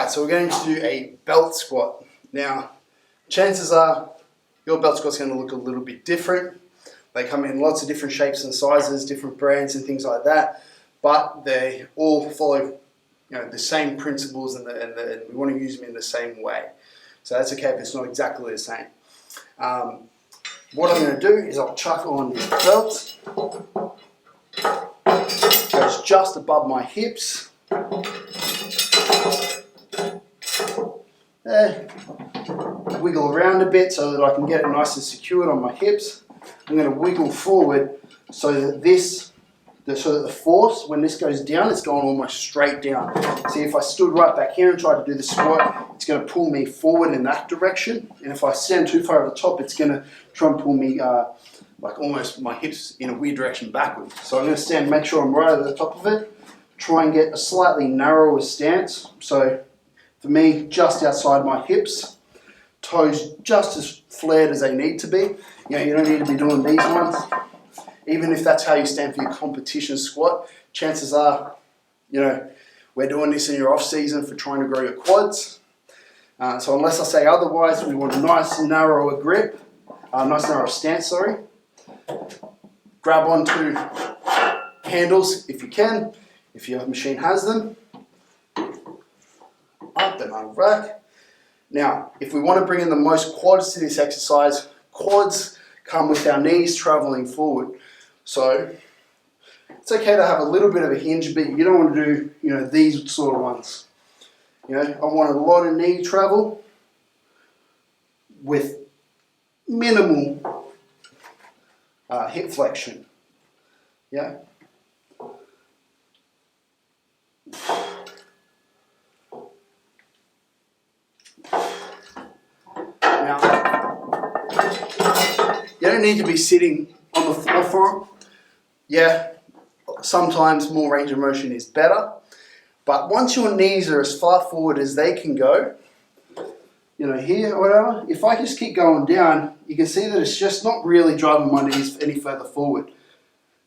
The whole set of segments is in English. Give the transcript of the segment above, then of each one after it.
Alright, so we're going to do a belt squat. Now, chances are your belt squat's going to look a little bit different. They come in lots of different shapes and sizes, different brands and things like that, but they all follow the same principles and we want to use them in the same way. So that's okay if it's not exactly the same. What I'm going to do is I'll chuck on the belt. It goes just above my hips. There. Wiggle around a bit so that I can get it nice and secured on my hips. I'm going to wiggle forward so that the force, when this goes down, it's going almost straight down. See, if I stood right back here and tried to do the squat, it's going to pull me forward in that direction. And if I stand too far over the top, it's going to try and pull me like almost my hips in a weird direction backwards. So I'm going to stand, make sure I'm right over the top of it, try and get a slightly narrower stance. So for me, just outside my hips, toes just as flared as they need to be. You don't need to be doing these ones. Even if that's how you stand for your competition squat, chances are, we're doing this in your off season for trying to grow your quads. So unless I say otherwise, we want a nice narrower grip, nice narrow stance, sorry. Grab onto handles if you can, if your machine has them. Up and on rack. Now, if we want to bring in the most quads to this exercise, quads come with our knees traveling forward. So it's okay to have a little bit of a hinge, but you don't want to do, these sort of ones. I want a lot of knee travel with minimal hip flexion. Yeah. Now, you don't need to be sitting on the floor for it. Yeah, sometimes more range of motion is better, but once your knees are as far forward as they can go, here or whatever, if I just keep going down, you can see that it's just not really driving my knees any further forward.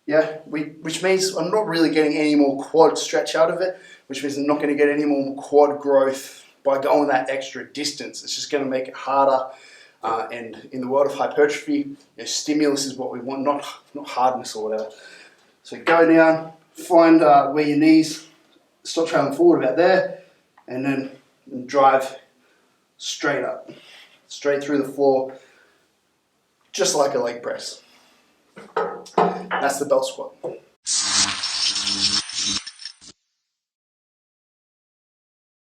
Yeah, which means I'm not really getting any more quad stretch out of it, which means I'm not going to get any more quad growth by going that extra distance. It's just going to make it harder. And in the world of hypertrophy, stimulus is what we want, not hardness or whatever. So go down, find where your knees stop traveling forward about there, and then drive straight up, straight through the floor, just like a leg press. That's the belt squat.